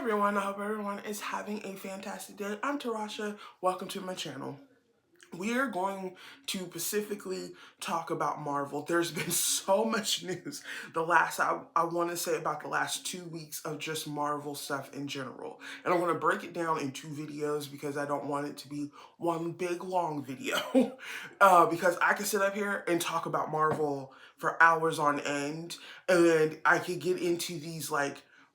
everyone, I hope everyone is having a fantastic day. I'm Tarasha, welcome to my channel. We are going to specifically talk about Marvel. There's been so much news I want to say about the last 2 weeks of just Marvel stuff in general. And I'm going to break it down in two videos because I don't want it to be one big long video. Because I can sit up here and talk about Marvel for hours on end, and I could get into these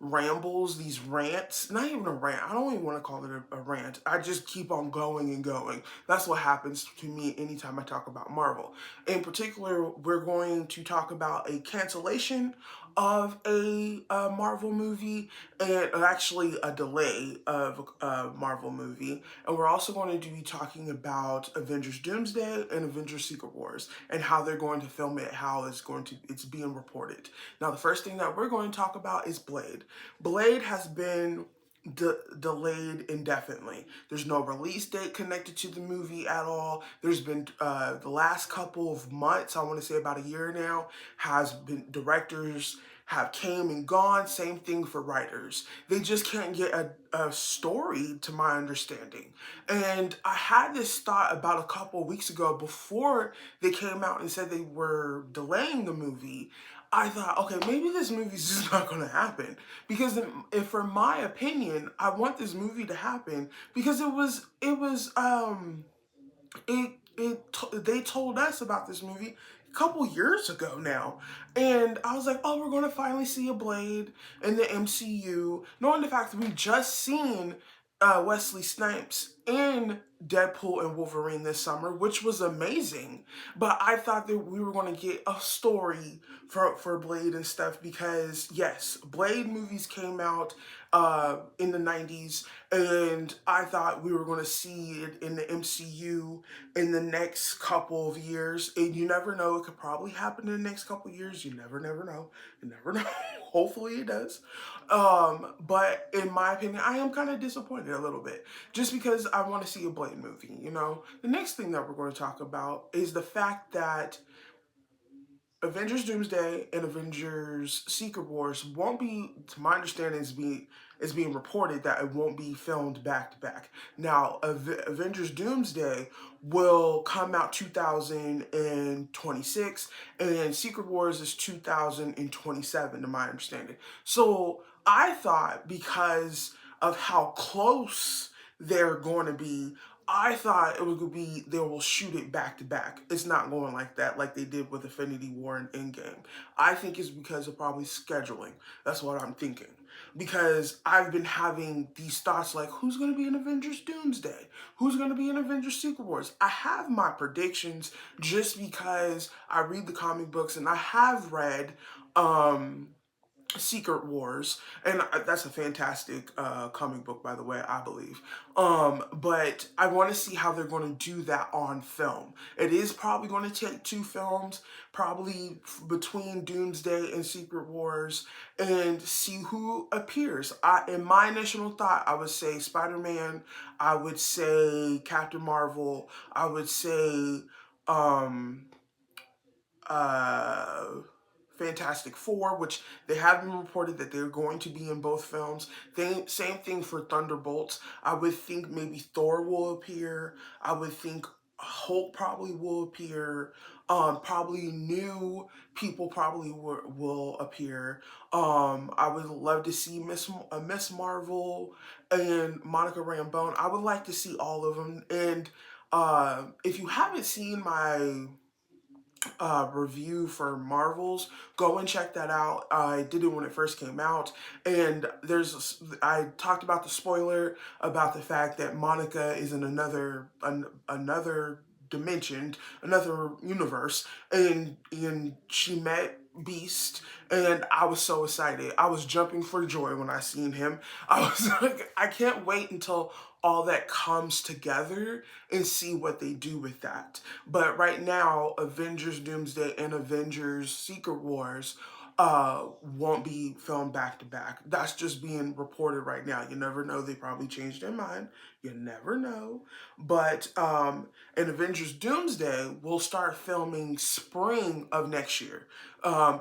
rambles, these rants, not even a rant. I don't even want to call it a rant. I just keep on going and going. That's what happens to me anytime I talk about Marvel. In particular, we're going to talk about a cancellation of a Marvel movie, and actually a delay of a Marvel movie. And we're also going to be talking about Avengers Doomsday and Avengers Secret Wars and how they're going to film it, how it's being reported. Now, the first thing that we're going to talk about is Blade. Blade has been delayed indefinitely. There's no release date connected to the movie at all. There's been the last couple of months, I want to say about a year now, has been directors have came and gone. Same thing for writers. They just can't get a story, to my understanding. And I had this thought about a couple of weeks ago before they came out and said they were delaying the movie. I thought, okay, maybe this movie's just not going to happen. Because if, for my opinion, I want this movie to happen because they told us about this movie a couple years ago now. And I was like, oh, we're going to finally see a Blade in the MCU. Knowing the fact that we just seen Wesley Snipes in Deadpool and Wolverine this summer, which was amazing. But I thought that we were going to get a story for Blade and stuff because, yes, Blade movies came out in the 90s, and I thought we were going to see it in the MCU in the next couple of years. And you never know, it could probably happen in the next couple of years. You never know. You never know. Hopefully it does. But in my opinion, I am kind of disappointed a little bit just because I want to see a Blade movie, you know? The next thing that we're going to talk about is the fact that Avengers Doomsday and Avengers Secret Wars won't be, to my understanding, is being reported that it won't be filmed back to back. Now, Avengers Doomsday will come out 2026, and Secret Wars is 2027, to my understanding. So I thought because of how close they're going to be, I thought it would be they will shoot it back to back. It's not going like that, like they did with Infinity War and Endgame. I think it's because of probably scheduling. That's what I'm thinking. Because I've been having these thoughts like, who's going to be in Avengers Doomsday? Who's going to be in Avengers Secret Wars? I have my predictions just because I read the comic books and I have read Secret Wars, and that's a fantastic comic book, by the way, I believe. But I want to see how they're going to do that on film. It is probably going to take two films, probably between Doomsday and Secret Wars, and see who appears. In my initial thought, I would say Spider-Man, I would say Captain Marvel, I would say um, uh, Fantastic Four, which they have been reported that they're going to be in both films. Same thing for Thunderbolts. I would think maybe Thor will appear. I would think Hulk probably will appear. Probably new people probably will appear. I would love to see Miss Marvel and Monica Rambeau. I would like to see all of them. And if you haven't seen my review for Marvels, go and check that out. I did it when it first came out, and I talked about the spoiler about the fact that Monica is in another dimension, another universe, and she met Beast, and I was so excited. I was jumping for joy when I seen him. I was like, I can't wait until all that comes together and see what they do with that. But right now, Avengers Doomsday and Avengers Secret Wars won't be filmed back to back. That's just being reported right now. You never know, they probably changed their mind. You never know. But in Avengers Doomsday, we'll start filming spring of next year,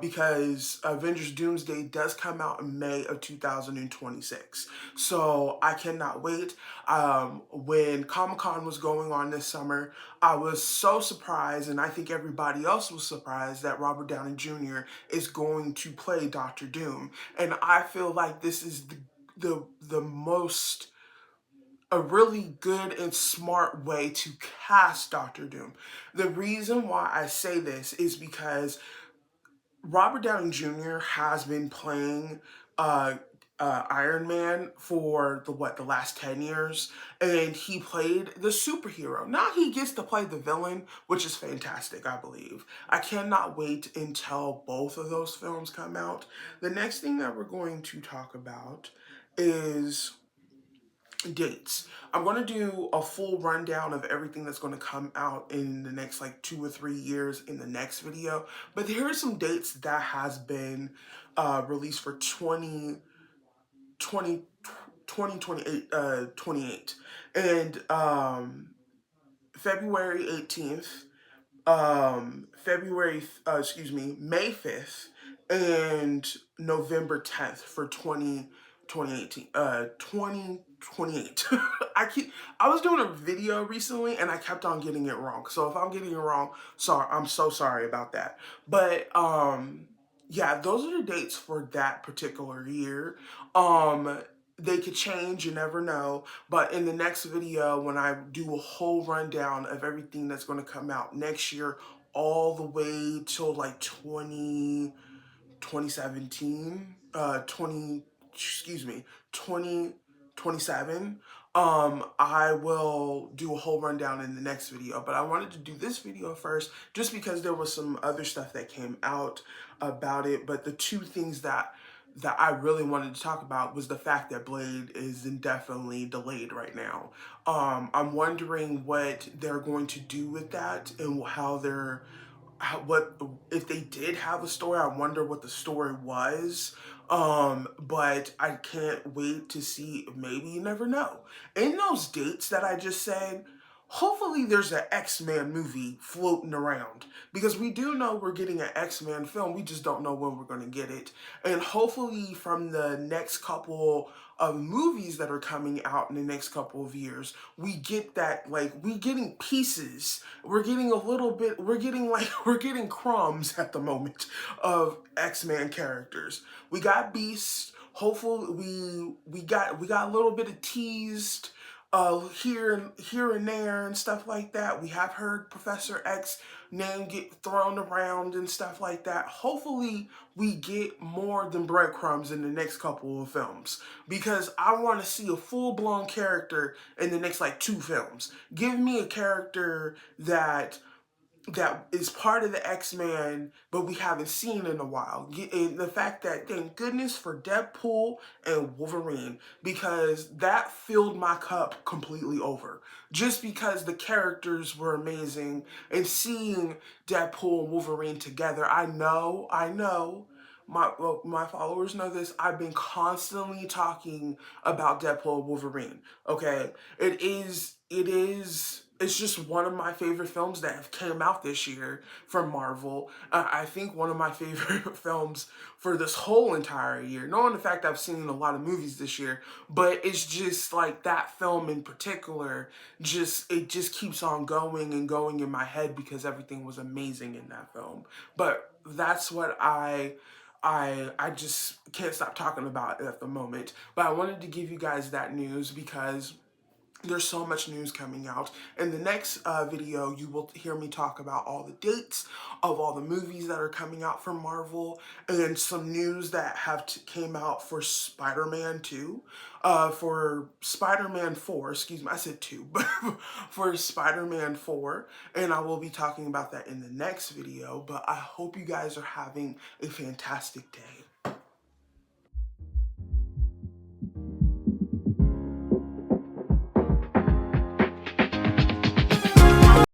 because Avengers Doomsday does come out in May of 2026. So I cannot wait. When Comic-Con was going on this summer, I was so surprised, and I think everybody else was surprised, that Robert Downey Jr. is going to play Doctor Doom. And I feel like this is the most a really good and smart way to cast Doctor Doom. The reason why I say this is because Robert Downey Jr. has been playing uh, Iron Man for the last 10 years, and he played the superhero. Now he gets to play the villain, which is fantastic, I believe. I cannot wait until both of those films come out. The next thing that we're going to talk about is dates. I'm going to do a full rundown of everything that's going to come out in the next like 2 or 3 years in the next video. But here are some dates that has been released for 2028. And February 18th, May 5th, and November 10th for 2028. I was doing a video recently and I kept on getting it wrong. So if I'm getting it wrong, sorry, I'm so sorry about that. But yeah, those are the dates for that particular year. They could change, you never know. But in the next video, when I do a whole rundown of everything that's going to come out next year, all the way till like 2017, 2027, I will do a whole rundown in the next video. But I wanted to do this video first just because there was some other stuff that came out about it. But the two things that I really wanted to talk about was the fact that Blade is indefinitely delayed right now. I'm wondering what they're going to do with that, and what if they did have a story. I wonder what the story was. But I can't wait to see. Maybe, you never know. In those dates that I just said, hopefully there's an X-Men movie floating around, because we do know we're getting an X-Men film. We just don't know when we're going to get it. And hopefully from the next couple of movies that are coming out in the next couple of years, we get that, like, we getting pieces. We're getting a little bit, we're getting crumbs at the moment of X-Men characters. We got Beast. Hopefully we got a little bit of teased here and there and stuff like that. We have heard Professor X name get thrown around and stuff like that. Hopefully we get more than breadcrumbs in the next couple of films, because I want to see a full-blown character in the next like 2 films. Give me a character that is part of the X-Men, but we haven't seen in a while. And the fact that, thank goodness for Deadpool and Wolverine, because that filled my cup completely over. Just because the characters were amazing, and seeing Deadpool and Wolverine together, I know, my followers know this, I've been constantly talking about Deadpool and Wolverine, okay? It's just one of my favorite films that have came out this year from Marvel. I think one of my favorite films for this whole entire year. Knowing the fact I've seen a lot of movies this year, but it's just like that film in particular, it just keeps on going and going in my head because everything was amazing in that film. But that's what I just can't stop talking about at the moment. But I wanted to give you guys that news because there's so much news coming out. In the next video, you will hear me talk about all the dates of all the movies that are coming out from Marvel, and some news that came out for Spider-Man 2, for Spider-Man 4, excuse me, I said 2, but for Spider-Man 4, and I will be talking about that in the next video. But I hope you guys are having a fantastic day.